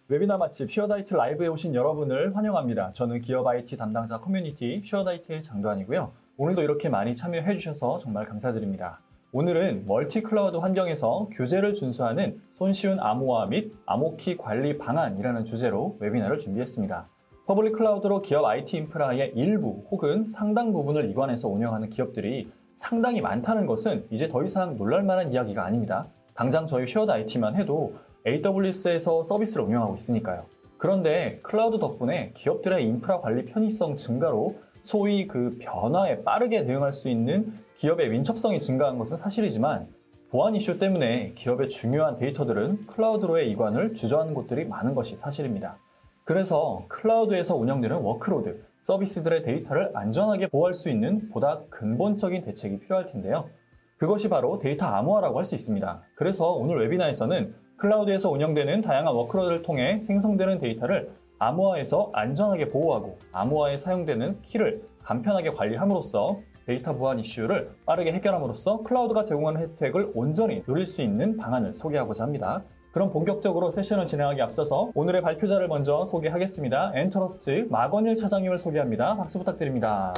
웨비나 맛집 슈어다이트 라이브에 오신 여러분을 환영합니다. 저는 기업 IT 담당자 커뮤니티 슈어다이트의 장도환이고요. 오늘도 이렇게 많이 참여해 주셔서 정말 감사드립니다. 오늘은 멀티 클라우드 환경에서 규제를 준수하는 손쉬운 암호화 및 암호키 관리 방안이라는 주제로 웨비나를 준비했습니다. 퍼블릭 클라우드로 기업 IT 인프라의 일부 혹은 상당 부분을 이관해서 운영하는 기업들이 상당히 많다는 것은 이제 더 이상 놀랄만한 이야기가 아닙니다. 당장 저희 쉐어드 IT만 해도 AWS에서 서비스를 운영하고 있으니까요. 그런데 클라우드 덕분에 기업들의 인프라 관리 편의성 증가로 소위 그 변화에 빠르게 대응할 수 있는 기업의 민첩성이 증가한 것은 사실이지만 보안 이슈 때문에 기업의 중요한 데이터들은 클라우드로의 이관을 주저하는 곳들이 많은 것이 사실입니다. 그래서 클라우드에서 운영되는 워크로드, 서비스들의 데이터를 안전하게 보호할 수 있는 보다 근본적인 대책이 필요할 텐데요. 그것이 바로 데이터 암호화라고 할 수 있습니다. 그래서 오늘 웨비나에서는 클라우드에서 운영되는 다양한 워크로드를 통해 생성되는 데이터를 암호화해서 안전하게 보호하고 암호화에 사용되는 키를 간편하게 관리함으로써 데이터 보안 이슈를 빠르게 해결함으로써 클라우드가 제공하는 혜택을 온전히 누릴 수 있는 방안을 소개하고자 합니다. 그럼 본격적으로 세션을 진행하기 앞서서 오늘의 발표자를 먼저 소개하겠습니다. 엔트러스트 마건일 차장님을 소개합니다. 박수 부탁드립니다.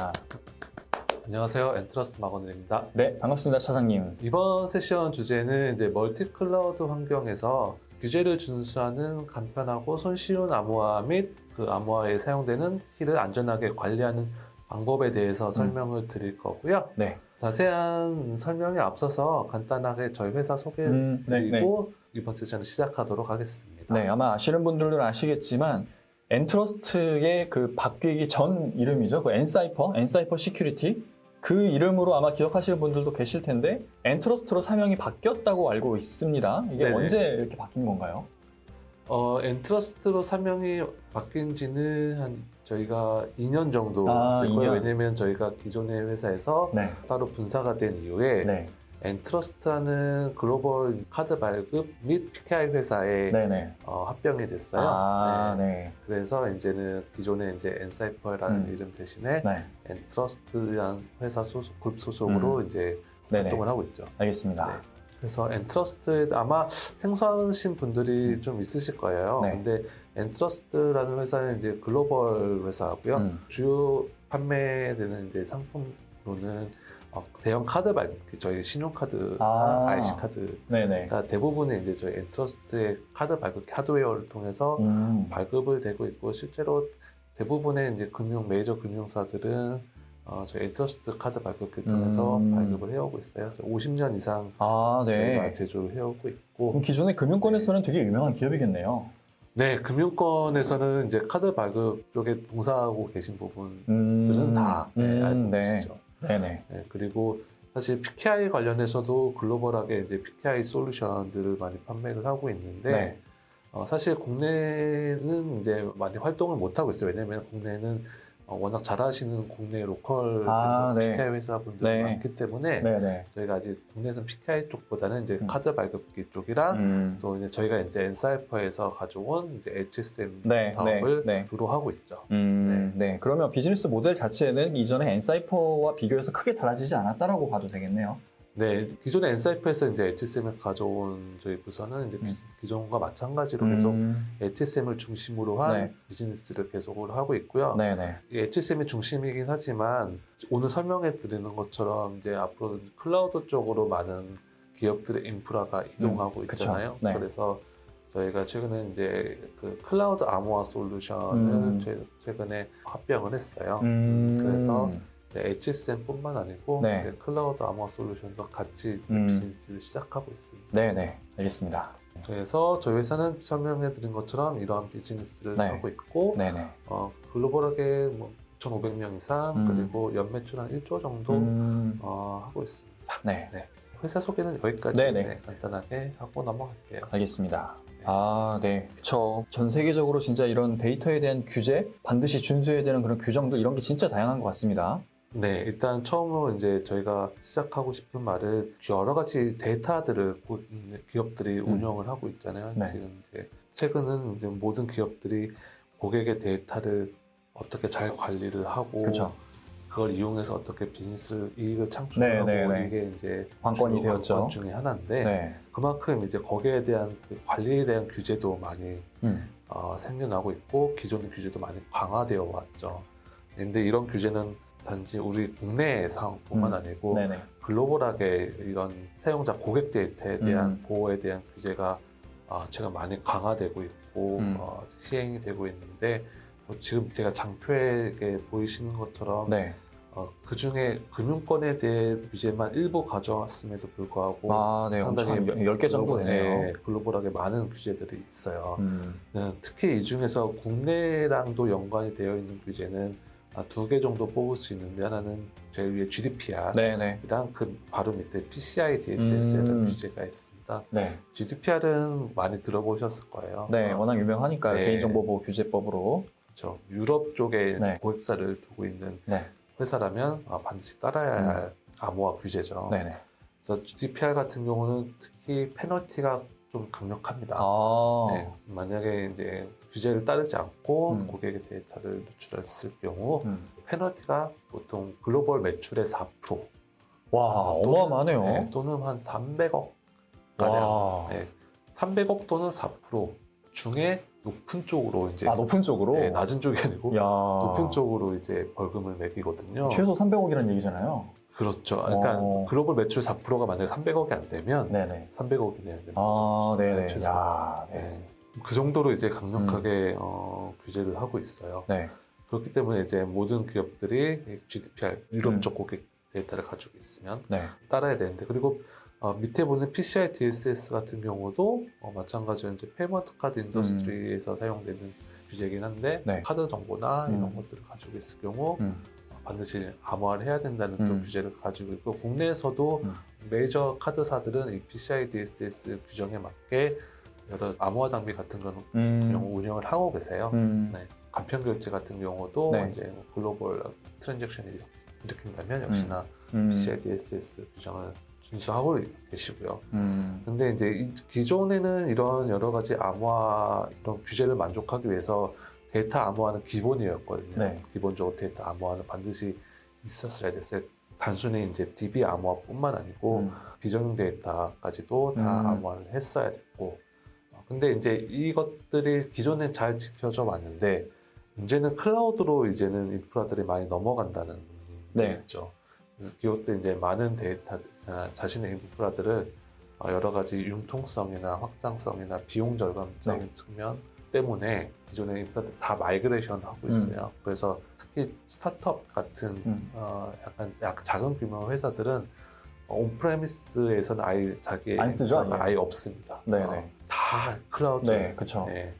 안녕하세요. 엔트러스트 마건일입니다. 네, 반갑습니다, 차장님. 이번 세션 주제는 이제 멀티 클라우드 환경에서 규제를 준수하는 간편하고 손쉬운 암호화 및 그 암호화에 사용되는 키를 안전하게 관리하는 방법에 대해서 설명을 드릴 거고요. 네. 자세한 설명에 앞서서 간단하게 저희 회사 소개를 드리고 이번 세션을 시작하도록 하겠습니다. 네, 아마 아시는 분들은 아시겠지만 엔트러스트의 그 바뀌기 전 이름이죠. 그 엔사이퍼 시큐리티. 그 이름으로 아마 기억하시는 분들도 계실 텐데 엔트러스트로 사명이 바뀌었다고 알고 있습니다. 이게 네네. 언제 이렇게 바뀐 건가요? 엔트러스트로 사명이 바뀐 지는 한 저희가 2년 정도 아, 됐고요. 2년. 왜냐면 저희가 기존의 회사에서 네. 따로 분사가 된 이후에 네. 엔트러스트라는 글로벌 카드 발급 및 PKI 회사에 네네. 합병이 됐어요. 아, 네. 네. 그래서 이제는 기존에 이제 엔사이퍼라는 이름 대신에 네. 엔트러스트라는 회사 그룹 소속으로 이제 네네. 활동을 하고 있죠. 알겠습니다. 네. 그래서 엔트러스트에 아마 생소하신 분들이 좀 있으실 거예요. 네. 근데 엔트러스트라는 회사는 이제 글로벌 회사고요. 주요 판매되는 이제 상품으로는 대형 카드 발급, 저희 신용카드, IC 카드. 네네. 그러니까 대부분은 이제 저희 엔트러스트의 카드 발급 하드웨어를 통해서 발급을 되고 있고 실제로 대부분의 이제 메이저 금융사들은 저희 엔트러스트 카드 발급을 통해서 발급을 해오고 있어요. 50년 이상 저희가 제조를 해오고 있고. 그럼 기존의 금융권에서는 되게 유명한 기업이겠네요. 네, 금융권에서는 이제 카드 발급 쪽에 봉사하고 계신 부분들은 다 알고 계시죠. 네네. 네, 그리고 사실 PKI 관련해서도 글로벌하게 이제 PKI 솔루션들을 많이 판매를 하고 있는데 사실 국내는 이제 많이 활동을 못 하고 있어요. 왜냐하면 국내는 워낙 잘하시는 국내 로컬 PKI 회사분들이 많기 때문에 저희가 아직 국내에서는 PKI 쪽보다는 이제 카드 발급기 쪽이랑 또 이제 저희가 이제 엔사이퍼에서 가져온 이제 HSM 사업을 주로 하고 있죠. 네. 그러면 비즈니스 모델 자체는 이전에 엔사이퍼와 비교해서 크게 달라지지 않았다라고 봐도 되겠네요. 네, 기존의 엔사이퍼에서 이제 HSM을 가져온 저희 부서는 이제 기존과 마찬가지로 계속 HSM을 중심으로 한 비즈니스를 계속을 하고 있고요. 이 HSM이 중심이긴 하지만 오늘 설명해 드리는 것처럼 이제 앞으로 클라우드 쪽으로 많은 기업들의 인프라가 이동하고 있잖아요. 그래서 저희가 최근에 이제 그 클라우드 암호화 솔루션을 최근에 합병을 했어요. 그래서 HSM뿐만 아니고 클라우드 암호화 솔루션도 같이 비즈니스를 시작하고 있습니다. 네네, 알겠습니다. 그래서 저희 회사는 설명해 드린 것처럼 이러한 비즈니스를 하고 있고 글로벌하게 뭐 1,500명 이상 그리고 연매출 한 1조 정도 하고 있습니다. 회사 소개는 여기까지 간단하게 하고 넘어갈게요. 알겠습니다. 그쵸. 전 세계적으로 진짜 이런 데이터에 대한 규제, 반드시 준수해야 되는 그런 규정들 이런 게 진짜 다양한 것 같습니다. 네, 일단 처음으로 이제 저희가 시작하고 싶은 말은 여러 가지 데이터들을 기업들이 운영을 하고 있잖아요. 지금 이제 최근은 이제 모든 기업들이 고객의 데이터를 어떻게 잘 관리를 하고 그걸 이용해서 어떻게 비즈니스 이익을 창출하고 이게 이제 관건이 되었죠. 관건 중에 하나인데 그만큼 이제 거기에 대한 그 관리에 대한 규제도 많이 생겨나고 있고 기존의 규제도 많이 강화되어 왔죠. 근데 이런 규제는 단지 우리 국내 상황뿐만 아니고 네네. 글로벌하게 이런 사용자 고객 데이터에 대한 보호에 대한 규제가 제가 많이 강화되고 있고 시행이 되고 있는데 지금 제가 장표에 보이시는 것처럼 네. 그 중에 금융권에 대해 규제만 일부 가져왔음에도 불구하고 네. 상당히 한 10개 정도 되네요. 네, 글로벌하게 많은 규제들이 있어요. 특히 이 중에서 국내랑도 연관이 되어 있는 규제는 2개 정도 뽑을 수 있는데 하나는 제일 위에 GDPR 네네. 이랑 그 바로 밑에 PCI DSS라는 규제가 있습니다. 네. GDPR은 많이 들어보셨을 거예요. 네, 워낙 유명하니까요. 네. 개인정보보호 규제법으로. 그렇죠. 유럽 쪽에 네. 고객사를 두고 있는 네. 회사라면 반드시 따라야 할 암호화 규제죠. 네네. 그래서 GDPR 같은 경우는 특히 페널티가 좀 강력합니다. 네, 만약에 이제 규제를 따르지 않고 고객의 데이터를 누출했을 경우 페널티가 보통 글로벌 매출의 4%. 와, 어마어마하네요. 네, 또는 한 300억 가량. 네, 300억 또는 4% 중에 높은 쪽으로 이제 높은 쪽으로? 네, 낮은 쪽이 아니고 야. 높은 쪽으로 이제 벌금을 매기거든요. 최소 300억이라는 얘기잖아요. 그렇죠. 그러니까 글로벌 매출 4%가 만약에 300억이 안 되면 네네. 300억이 돼야 됩니다. 네네. 야, 네. 네. 그 정도로 이제 강력하게 규제를 하고 있어요. 네. 그렇기 때문에 이제 모든 기업들이 GDPR 유럽 쪽 고객 데이터를 가지고 있으면 네. 따라야 되는데 그리고 밑에 보는 PCI DSS 같은 경우도 마찬가지로 이제 페이먼트 카드 인더스트리에서 사용되는 규제이긴 한데 네. 카드 정보나 이런 것들을 가지고 있을 경우 반드시 암호화를 해야 된다는 또 규제를 가지고 있고 국내에서도 메이저 카드사들은 이 PCI DSS 규정에 맞게 여러 암호화 장비 같은 경우 운영을 하고 계세요. 네. 간편 결제 같은 경우도 네. 이제 글로벌 트랜잭션을 일으킨다면 역시나 PCI DSS 규정을 준수하고 계시고요. 근데 이제 기존에는 이런 여러 가지 암호화 이런 규제를 만족하기 위해서 데이터 암호화는 기본이었거든요. 네. 기본적으로 데이터 암호화는 반드시 있었어야 됐어요. 단순히 이제 DB 암호화뿐만 아니고 비정형 데이터까지도 다 암호화를 했어야 됐고. 근데 이제 이것들이 기존엔 잘 지켜져 왔는데 문제는 클라우드로 이제는 인프라들이 많이 넘어간다는 문제였죠. 기업들이 이제 많은 데이터, 자신의 인프라들을 여러 가지 융통성이나 확장성이나 비용 절감적인 측면 때문에 기존의 인프라들 다 마이그레이션 하고 있어요. 그래서 특히 스타트업 같은 약간 작은 규모 회사들은 온프레미스에서는 아예 자기 안 쓰죠? 아예 없습니다. 네네. 다 클라우드. 네, 그렇죠. 네,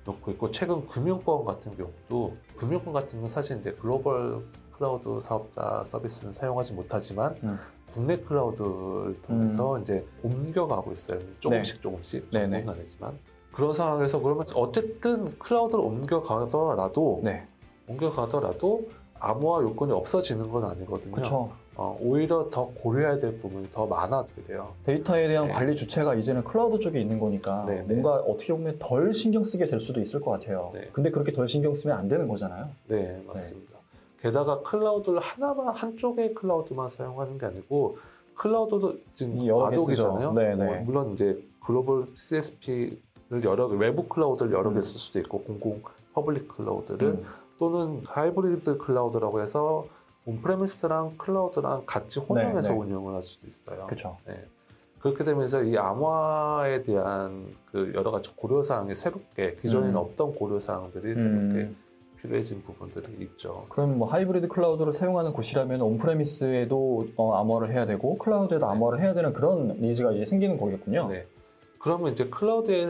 놓고 있고 최근 금융권 같은 경우도 금융권 같은 경우는 사실 이제 글로벌 클라우드 사업자 서비스는 사용하지 못하지만 국내 클라우드를 통해서 이제 옮겨가고 있어요. 조금씩 조금씩 정도는 아니지만 그런 상황에서 그러면 어쨌든 클라우드를 옮겨가더라도 암호화 요건이 없어지는 건 아니거든요. 그렇죠. 오히려 더 고려해야 될 부분이 더 많아지게 돼요. 데이터에 대한 관리 주체가 이제는 클라우드 쪽에 있는 거니까 뭔가 어떻게 보면 덜 신경 쓰게 될 수도 있을 것 같아요. 근데 그렇게 덜 신경 쓰면 안 되는 거잖아요. 네, 맞습니다. 게다가 클라우드를 한쪽의 클라우드만 사용하는 게 아니고 클라우드도 지금 과도기잖아요. 물론 이제 글로벌 CSP를 외부 클라우드를 여러 개 쓸 수도 있고 공공 퍼블릭 클라우드를 또는 하이브리드 클라우드라고 해서 온프레미스랑 클라우드랑 같이 혼용해서 운영을 할 수도 있어요. 그렇죠. 네. 그렇게 되면서 이 암호화에 대한 그 여러 가지 고려사항이 새롭게 기존에는 없던 고려사항들이 새롭게 필요해진 부분들이 있죠. 그럼 뭐 하이브리드 클라우드를 사용하는 곳이라면 온프레미스에도 암호화를 해야 되고 클라우드에도 암호화를 해야 되는 그런 니즈가 이제 생기는 거겠군요. 네. 그러면 이제 클라우드에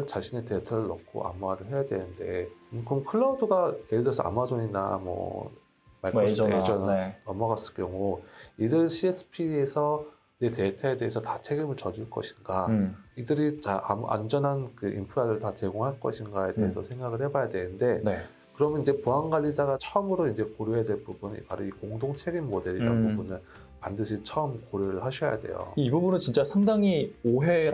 자신의 데이터를 넣고 암호화를 해야 되는데 그럼 클라우드가 예를 들어서 아마존이나 뭐 마이크로소프트 애저나 넘어갔을 경우 이들 CSP에서 내 데이터에 대해서 다 책임을 져줄 것인가 이들이 안전한 그 인프라를 다 제공할 것인가에 대해서 생각을 해봐야 되는데 그러면 이제 보안관리자가 처음으로 이제 고려해야 될 부분이 바로 이 공동 책임 모델이라는 부분을 반드시 처음 고려를 하셔야 돼요. 이 부분은 진짜 상당히 오해?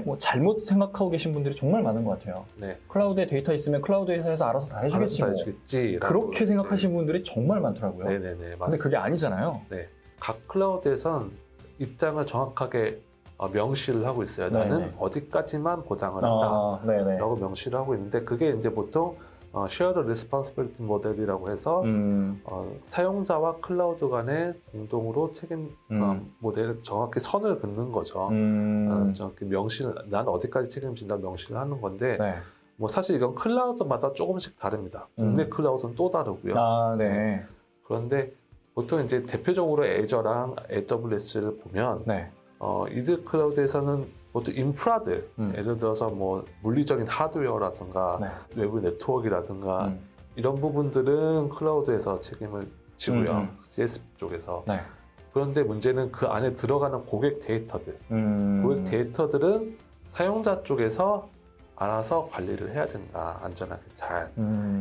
뭐 잘못 생각하고 계신 분들이 정말 많은 것 같아요. 네. 클라우드에 데이터 있으면 클라우드 회사에서 알아서 다 해주겠지. 그렇게 생각하시는 분들이 정말 많더라고요. 네네네. 맞습니다. 근데 그게 아니잖아요. 네. 각 클라우드에선 입장을 정확하게 명시를 하고 있어요. 네네. 나는 어디까지만 보장을 한다 네네. 라고 명시를 하고 있는데 그게 이제 보통 Shared Responsibility 모델이라고 해서 사용자와 클라우드 간에 공동으로 책임 모델을 정확히 선을 긋는 거죠. 정확히 명시를 난 어디까지 책임진다 명시를 하는 건데 네. 뭐 사실 이건 클라우드마다 조금씩 다릅니다. 국내 클라우드는 또 다르고요. 네. 그런데 보통 이제 대표적으로 애저랑 AWS를 보면 네. 이들 클라우드에서는 보통 인프라들 예를 들어서 뭐 물리적인 하드웨어라든가 네. 외부 네트워크라든가 이런 부분들은 클라우드에서 책임을 지고요. CSP 쪽에서. 네. 그런데 문제는 그 안에 들어가는 고객 데이터들. 고객 데이터들은 사용자 쪽에서 알아서 관리를 해야 된다. 안전하게 잘.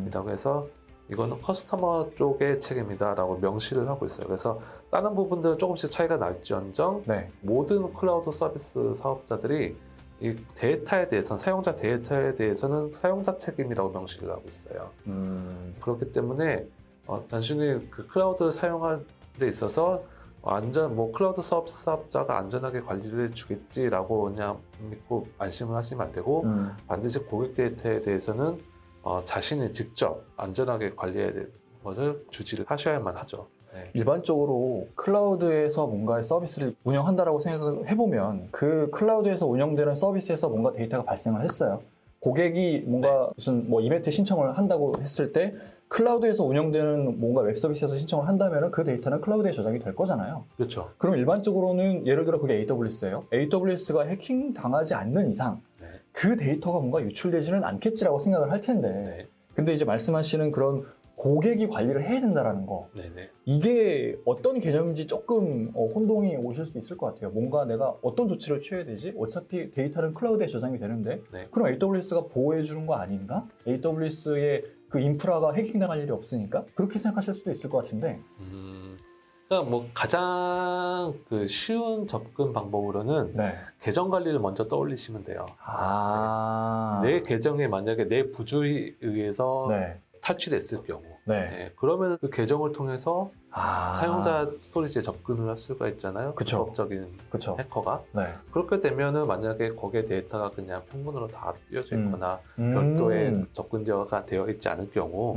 이라고 해서 이거는 커스터머 쪽의 책임이다라고 명시를 하고 있어요. 그래서 다른 부분들은 조금씩 차이가 날지언정 모든 클라우드 서비스 사업자들이 이 데이터에 대해서는 사용자 데이터에 대해서는 사용자 책임이라고 명시를 하고 있어요. 그렇기 때문에 단순히 그 클라우드를 사용하는 데 있어서 뭐 클라우드 서비스 사업자가 안전하게 관리를 해주겠지라고 그냥 믿고 안심을 하시면 안 되고 반드시 고객 데이터에 대해서는 자신이 직접 안전하게 관리해야 되는 것을 주지를 하셔야만 하죠. 네. 일반적으로 클라우드에서 뭔가 서비스를 운영한다라고 생각을 해보면 그 클라우드에서 운영되는 서비스에서 뭔가 데이터가 발생을 했어요. 고객이 뭔가 무슨 뭐 이벤트 신청을 한다고 했을 때 클라우드에서 운영되는 뭔가 웹 서비스에서 신청을 한다면 그 데이터는 클라우드에 저장이 될 거잖아요. 그렇죠. 그럼 일반적으로는 예를 들어 그게 AWS예요. AWS가 해킹 당하지 않는 이상 그 데이터가 뭔가 유출되지는 않겠지라고 생각을 할 텐데 근데 이제 말씀하시는 그런 고객이 관리를 해야 된다라는 거 이게 어떤 개념인지 조금 혼동이 오실 수 있을 것 같아요. 뭔가 내가 어떤 조치를 취해야 되지? 어차피 데이터는 클라우드에 저장이 되는데 그럼 AWS가 보호해 주는 거 아닌가? AWS의 그 인프라가 해킹당할 일이 없으니까 그렇게 생각하실 수도 있을 것 같은데 그러니까 뭐 가장 그 쉬운 접근 방법으로는 계정 관리를 먼저 떠올리시면 돼요. 내 계정에 만약에 내 부주의에 의해서 탈취됐을 경우 그러면 그 계정을 통해서 사용자 스토리지에 접근을 할 수가 있잖아요. 불법적인 해커가. 그렇게 되면은 만약에 거기에 데이터가 그냥 평문으로 다 띄어져 있거나 별도의 접근제어가 되어 있지 않을 경우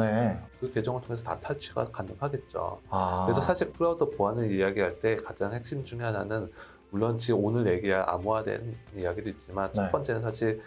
그 계정을 통해서 다 탈취가 가능하겠죠. 그래서 사실 클라우드 보안을 이야기할 때 가장 핵심 중에 하나는 물론 지금 오늘 얘기할 암호화된 이야기도 있지만 첫 번째는 사실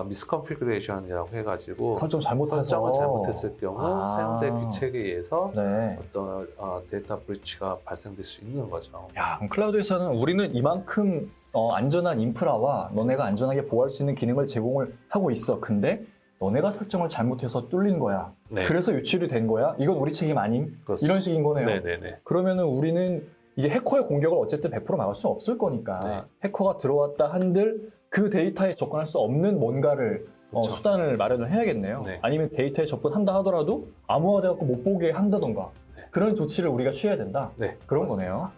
미스컨피그레이션이라고 해가지고 설정을 잘못했을 경우 사용자의 귀책에 의해서 어떤 데이터 브리치가 발생될 수 있는 거죠. 야, 그럼 클라우드에서는 우리는 이만큼 안전한 인프라와 너네가 안전하게 보호할 수 있는 기능을 제공을 하고 있어. 근데 너네가 설정을 잘못해서 뚫린 거야. 그래서 유출이 된 거야. 이건 우리 책임 아님? 그렇습니다. 이런 식인 거네요. 그러면은 우리는 이게 해커의 공격을 어쨌든 100% 막을 수는 없을 거니까 해커가 들어왔다 한들 그 데이터에 접근할 수 없는 뭔가를 수단을 마련을 해야겠네요. 아니면 데이터에 접근한다 하더라도 암호화돼갖고 못 보게 한다던가 그런 조치를 우리가 취해야 된다. 그런 거네요.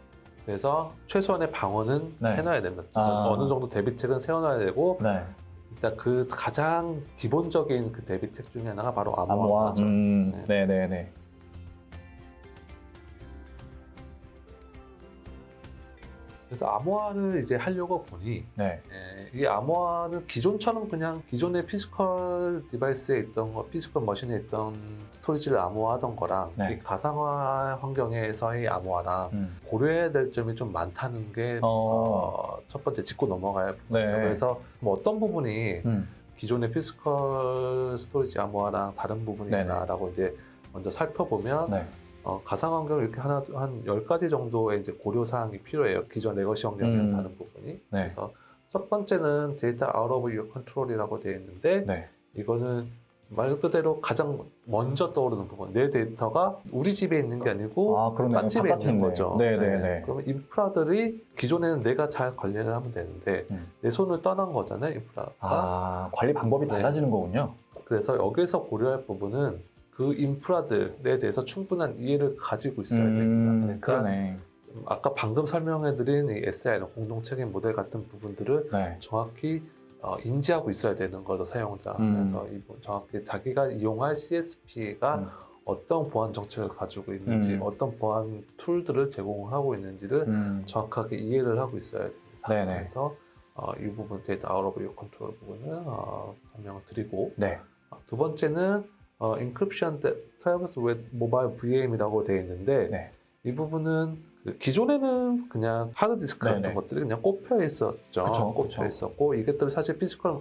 그래서 최소한의 방어는 해놔야 된다. 어느 정도 대비책은 세워놔야 되고 일단 그 가장 기본적인 그 대비책 중에 하나가 바로 암호화죠. 네네네. 그래서 암호화를 이제 하려고 보니 이 암호화는 기존처럼 그냥 기존의 피지컬 디바이스에 있던 거, 피지컬 머신에 있던 스토리지를 암호화하던 거랑 이 가상화 환경에서의 암호화랑 고려해야 될 점이 좀 많다는 게 첫 번째 짚고 넘어가야 부분이죠. 그래서 뭐 어떤 부분이 기존의 피지컬 스토리지 암호화랑 다른 부분이다라고 이제 먼저 살펴보면 가상 환경을 이렇게 한 10가지 정도의 이제 고려 사항이 필요해요. 기존 레거시 환경이랑 다른 부분이. 그래서 첫 번째는 데이터 out of your control이라고 되어 있는데 이거는 말 그대로 가장 먼저 떠오르는 부분. 내 데이터가 우리 집에 있는 게 아니고 딴 집에 있는 거죠. 그러면 인프라들이 기존에는 내가 잘 관리를 하면 되는데 내 손을 떠난 거잖아요. 인프라가. 관리 방법이 달라지는 거군요. 그래서 여기서 고려할 부분은 그 인프라들에 대해서 충분한 이해를 가지고 있어야 됩니다. 그러니까 아까 방금 설명해드린 이 SI는 공동 책임 모델 같은 부분들을 정확히 인지하고 있어야 되는 거죠, 사용자. 그래서 정확히 자기가 이용할 CSP가 어떤 보안 정책을 가지고 있는지, 어떤 보안 툴들을 제공을 하고 있는지를 정확하게 이해를 하고 있어야 됩니다. 그래서 이 부분 데이터 아웃 오브 유어 컨트롤 부분은 설명을 드리고 네. 두 번째는 Encryption Service with Mobile VM이라고 되어 있는데 네. 이 부분은 기존에는 그냥 하드디스크 같은 네네. 것들이 그냥 꼽혀 있었죠. 그쵸, 꼽혀 그쵸. 있었고 이것들 사실 피지컬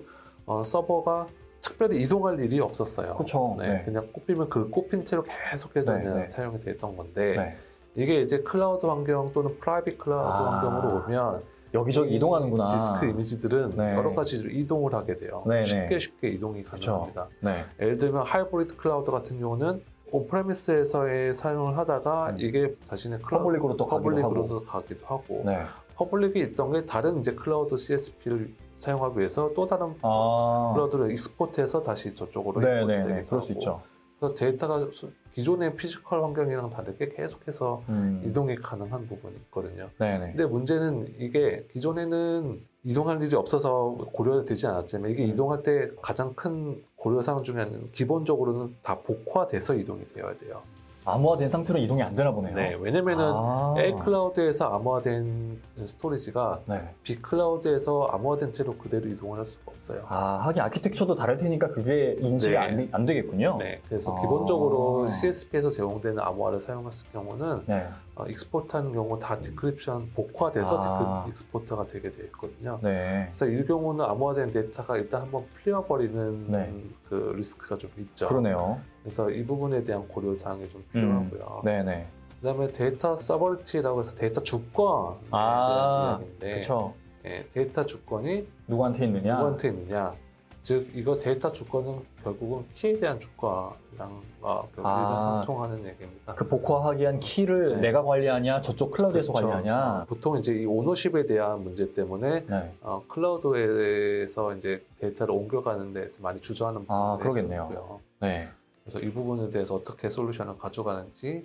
서버가 특별히 이동할 일이 없었어요. 그쵸. 네, 네. 그냥 꼽히면 그 꼽힌 채로 계속해서 네, 그냥 네. 사용이 됐던 건데 네. 이게 이제 클라우드 환경 또는 프라이빗 클라우드 환경으로 오면 여기저기 이동하는구나. 디스크 이미지들은 네. 여러 가지로 이동을 하게 돼요. 네, 쉽게 이동이 가능합니다. 네. 예를 들면 하이브리드 클라우드 같은 경우는 온프레미스에서의 사용을 하다가 이게 자신의 퍼블릭으로 또 퍼블릭으로도 가기도 하고 네. 퍼블릭이 있던 게 다른 이제 클라우드 CSP를 사용하기 위해서 또 다른 클라우드를 익스포트해서 다시 저쪽으로 네. 그럴 수 있죠. 그래서 데이터가 기존의 피지컬 환경이랑 다르게 계속해서 이동이 가능한 부분이 있거든요. 네네. 근데 문제는 이게 기존에는 이동할 일이 없어서 고려되지 않았지만 이게 이동할 때 가장 큰 고려사항 중에 하나는 기본적으로는 다 복화돼서 이동이 되어야 돼요. 암호화된 상태로 이동이 안 되나 보네요. 네, 왜냐면은 A 클라우드에서 암호화된 스토리지가 네. B 클라우드에서 암호화된 채로 그대로 이동을 할 수가 없어요. 하긴 아키텍처도 다를 테니까 그게 인식이 네. 안 되겠군요. 네, 그래서 기본적으로 CSP에서 제공되는 암호화를 사용했을 경우는 네. 익스포트하는 경우 다 디크립션 복화돼서 익스포트가 되게 돼 있거든요. 네. 그래서 이 경우는 암호화된 데이터가 일단 한번 풀려버리는 네. 그 리스크가 좀 있죠. 그러네요. 그래서 이 부분에 대한 고려 사항이 좀 필요하고요. 네네. 그다음에 데이터 서버리티라고 해서 데이터 주권에 대한 이야기인데, 그렇죠. 네, 데이터 주권이 누구한테 있느냐? 누구한테 있느냐? 즉 이거 데이터 주권은 결국은 키에 대한 주권이랑 일맥상통하는 얘기입니다. 그 복화하기 위한 키를 네. 내가 관리하냐, 저쪽 클라우드에서 그렇죠. 관리하냐. 보통 이제 이 오너십에 대한 문제 때문에 네. 클라우드에서 이제 데이터를 옮겨가는 데서 많이 주저하는 부분이 그러겠네요. 있고요. 네. 그래서 이 부분에 대해서 어떻게 솔루션을 가져가는지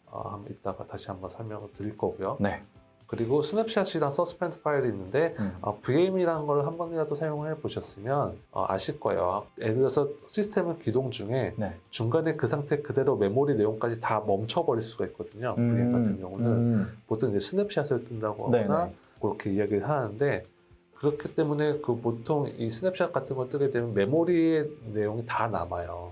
한번 이따가 다시 한번 설명을 드릴 거고요. 네. 그리고 스냅샷이랑 서스펜드 파일이 있는데 VM이라는 걸 한 번이라도 사용해 보셨으면 아실 거예요. 예를 들어서 시스템을 기동 중에 네. 중간에 그 상태 그대로 메모리 내용까지 다 멈춰버릴 수가 있거든요. VM 같은 경우는 보통 이제 스냅샷을 뜬다고 하거나 네네. 그렇게 이야기를 하는데 그렇기 때문에 그 보통 이 스냅샷 같은 걸 뜨게 되면 메모리의 내용이 다 남아요.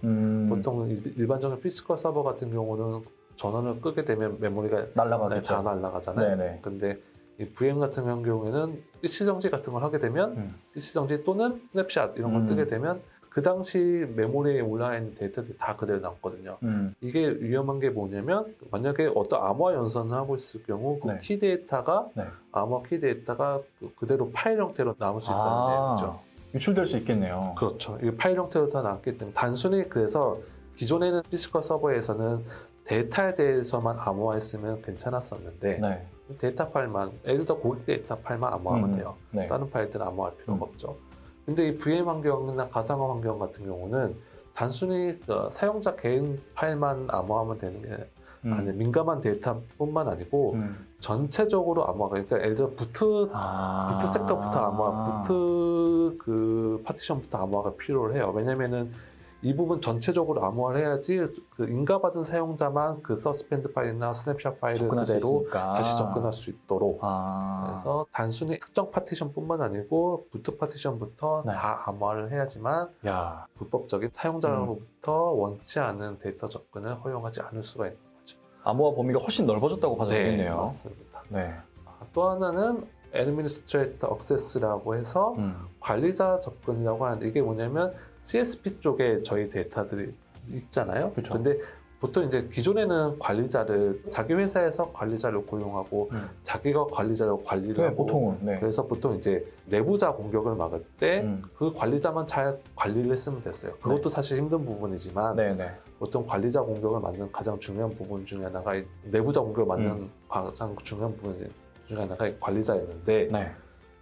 보통 일반적인 피지컬 서버 같은 경우는 전원을 끄게 되면 메모리가 날아가겠죠. 다 날아가잖아요. 네네. 근데 이 VM 같은 경우에는 일시정지 같은 걸 하게 되면 일시정지 또는 스냅샷 이런 걸 뜨게 되면 그 당시 메모리에 올라있는 데이터들이 다 그대로 남거든요. 이게 위험한 게 뭐냐면 만약에 어떤 암호화 연산을 하고 있을 경우 그 네. 키 데이터가 네. 암호화 키 데이터가 그대로 파일 형태로 남을 수 있다는 얘기죠. 유출될 수 있겠네요. 그렇죠. 이게 파일 형태로 다 남기 때문에 단순히 그래서 기존에는 피지컬 서버에서는 데이터에 대해서만 암호화했으면 괜찮았었는데 네. 데이터 파일만, 예를 들어 고객 데이터 파일만 암호화하면 돼요. 네. 다른 파일들은 암호화할 필요가 없죠. 근데 이 VM 환경이나 가상화 환경 같은 경우는 단순히 사용자 개인 파일만 암호화하면 되는 게 아니라 민감한 데이터뿐만 아니고 전체적으로 암호화가, 그러니까 예를 들어 부트 섹터부터 암호화, 부트 그 파티션부터 암호화가 필요해요. 왜냐면은 이 부분 전체적으로 암호화를 해야지 그 인가받은 사용자만 그 서스펜드 파일이나 스냅샷 파일을 그대로 다시 접근할 수 있도록 그래서 단순히 특정 파티션뿐만 아니고 부트 파티션부터 다 암호화를 해야지만 불법적인 사용자로부터 원치 않은 데이터 접근을 허용하지 않을 수가 있는 거죠. 암호화 범위가 훨씬 넓어졌다고 봐도 되겠네요. 네, 맞습니다. 네. 또 하나는 Administrator Access라고 해서 관리자 접근이라고 하는데 이게 뭐냐면 CSP 쪽에 저희 데이터들이 있잖아요. 그쵸. 근데 보통 이제 기존에는 관리자를 자기 회사에서 관리자를 고용하고 자기가 관리자로 관리를 하고 보통은 그래서 보통 이제 내부자 공격을 막을 때 그 관리자만 잘 관리를 했으면 됐어요. 그것도 사실 힘든 부분이지만 보통 관리자 공격을 막는 가장 중요한 부분 중에 하나가 내부자 공격을 막는 가장 중요한 부분 중에 하나가 관리자였는데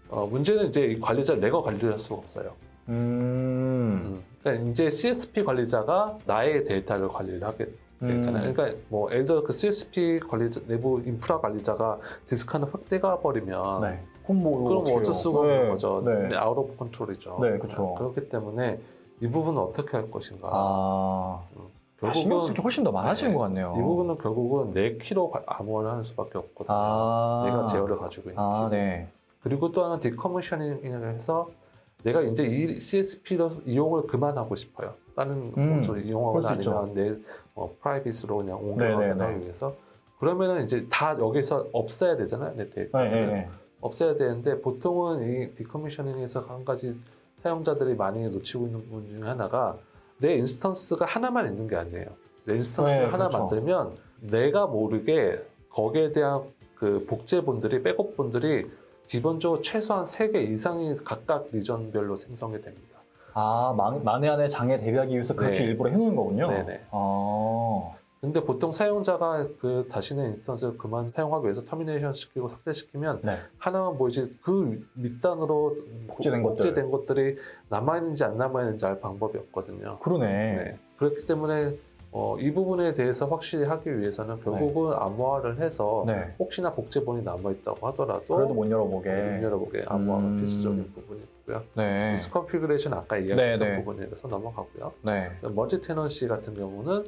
문제는 이제 이 관리자를 내가 관리를 할 수가 없어요. 그러니까 이제 CSP 관리자가 나의 데이터를 관리를 하게 되잖아요. 그러니까 뭐 예를 들어 그 CSP 관리자 내부 인프라 관리자가 디스크 하나 확대가 버리면 그럼 뭐 어쩔 수가 없는 거죠. 네. 아웃 오브 컨트롤이죠. 네, 그렇죠. 그렇기 때문에 이 부분은 어떻게 할 것인가. 신경 쓸 게 훨씬 더 많아지는 것 같네요. 이 부분은 결국은 내 키로 암호화를 하는 수밖에 없거든요. 내가 제어를 가지고 있는 키. 그리고 또 하나 디커미셔닝을 해서 내가 이제 이 CSP로 이용을 그만하고 싶어요. 다른 곳으로 이용하거나 아니면 내 프라이빗으로 그냥 옮겨가거나 하기 위해서. 그러면은 이제 다 여기서 없애야 되잖아요. 내 데이터를. 없애야 되는데 보통은 이 디커미셔닝에서 한 가지 사용자들이 많이 놓치고 있는 부분 중에 하나가 내 인스턴스가 하나만 있는 게 아니에요. 내 인스턴스를 하나 만들면 내가 모르게 거기에 대한 그 복제본들이, 백업본들이 기본적으로 최소한 3개 이상이 각각 리전별로 생성이 됩니다. 만에 안에 장애 대비하기 위해서 그렇게 일부러 해놓은 거군요. 네네. 근데 보통 사용자가 그 자신의 인스턴스를 그만 사용하기 위해서 터미네이션 시키고 삭제시키면 하나만 보이지 그 밑단으로 복제된 것들이 남아있는지 안 남아있는지 알 방법이 없거든요. 그러네. 그렇기 때문에 이 부분에 대해서 확실히 하기 위해서는 결국은 암호화를 해서 혹시나 복제본이 남아있다고 하더라도 그래도 못 열어보게 암호화가 필수적인 부분이고요. 디스크 컨피그레이션 아까 이야기했던 부분에서 넘어가고요. 멀티 테넌시 같은 경우는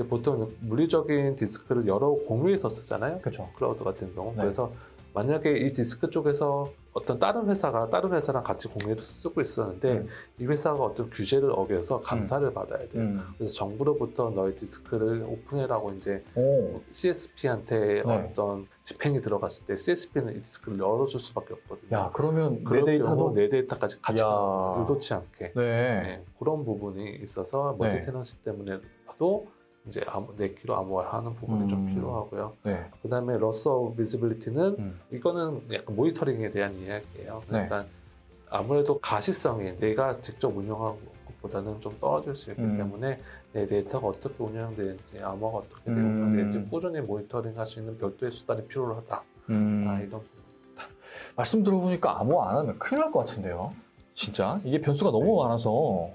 보통 물리적인 디스크를 여러 공유해서 쓰잖아요. 클라우드 같은 경우. 그래서 만약에 이 디스크 쪽에서 어떤 다른 회사랑 같이 공유해서 쓰고 있었는데 이 회사가 어떤 규제를 어겨서 감사를 받아야 돼요. 그래서 정부로부터 너의 디스크를 오픈해라고 이제 CSP한테 어떤 집행이 들어갔을 때 CSP는 이 디스크를 열어줄 수밖에 없거든요. 야, 그러면 내 데이터까지 같이 의도치 않게 그런 부분이 있어서 멀티 테넌시 때문에도 이제 네키로 암호화를 하는 부분이 좀 필요하고요. 그 다음에 loss of visibility는 이거는 약간 모니터링에 대한 이야기예요. 그러니까 아무래도 가시성이 내가 직접 운영하는 것보다는 좀 떨어질 수 있기 때문에 내 데이터가 어떻게 운영되는지, 암호화가 어떻게 운영되는지 꾸준히 모니터링 할 수 있는 별도의 수단이 필요하다. 이런 부분. 말씀 들어보니까 암호화 안 하면 큰일 날 것 같은데요. 진짜 이게 변수가 너무 많아서.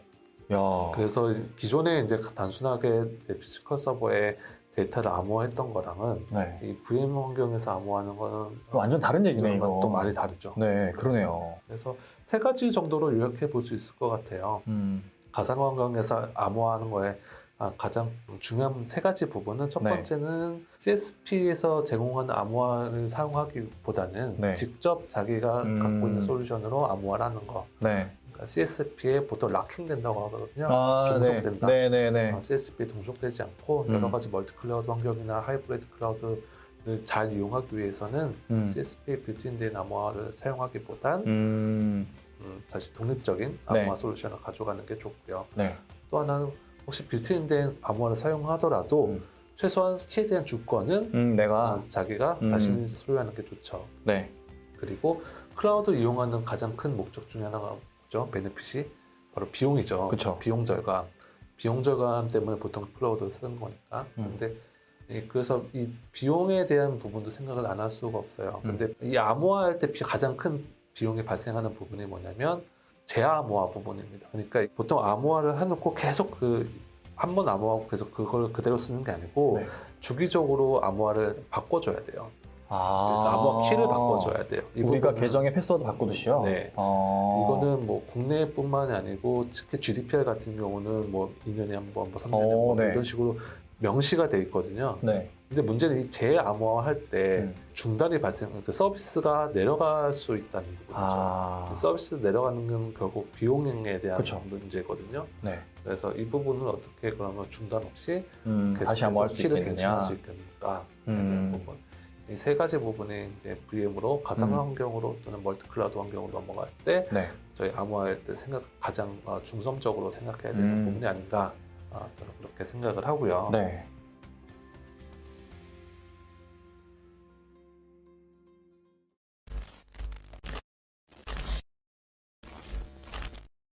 그래서 기존에 이제 단순하게 피지컬 서버에 데이터를 암호화했던 거랑은 이 VM 환경에서 암호화하는 거는 완전 다른 얘기네. 이거 또 많이 다르죠. 그러네요. 그래서 3가지 정도로 요약해 볼 수 있을 것 같아요. 가상 환경에서 암호화하는 거에 가장 중요한 3가지 부분은 첫 번째는 CSP에서 제공하는 암호화를 사용하기보다는 직접 자기가 갖고 있는 솔루션으로 암호화를 하는 거. CSP에 보통 락킹된다고 하거든요. 종속된다. CSP에 동속되지 않고 여러 가지 멀티 클라우드 환경이나 하이브리드 클라우드를 잘 이용하기 위해서는 CSP에 빌트인된 암호화를 사용하기보단 사실 독립적인 암호화 솔루션을 가져가는 게 좋고요. 또 하나는 혹시 빌트인된 암호화를 사용하더라도 최소한 키에 대한 주권은 자기가 자신이 소유하는 게 좋죠. 그리고 클라우드 이용하는 가장 큰 목적 중에 하나가 베네핏이 바로 비용이죠. 비용 절감. 비용 절감 때문에 보통 클라우드를 쓰는 거니까. 근데 그래서 이 비용에 대한 부분도 생각을 안 할 수가 없어요. 근데 이 암호화할 때 가장 큰 비용이 발생하는 부분이 뭐냐면 재암호화 부분입니다. 그러니까 보통 암호화를 해놓고 계속 한 번 암호하고 계속 그걸 그대로 쓰는 게 아니고 주기적으로 암호화를 바꿔줘야 돼요. 암호화 키를 바꿔줘야 돼요. 우리가 계정의 패스워드 바꾸듯이요? 이거는 뭐 국내뿐만이 아니고 특히 GDPR 같은 경우는 뭐 2년에 한 번, 뭐 3년에 한 번 이런 식으로 명시가 돼 있거든요. 근데 문제는 이 재암호화 할 때 중단이 그 서비스가 내려갈 수 있다는 부분이죠. 서비스 내려가는 건 결국 비용에 대한 문제거든요. 그래서 이 부분을 어떻게 그러면 중단 없이 다시 암호화할 수 있겠느냐. 수 있겠는가. 부분. 이 3가지 부분이 이제 VM으로 가상 환경으로 또는 멀티 클라우드 환경으로 넘어갈 때 저희 암호화할 때 가장 중점적으로 생각해야 되는 부분이 아닌가 저는 그렇게 생각을 하고요.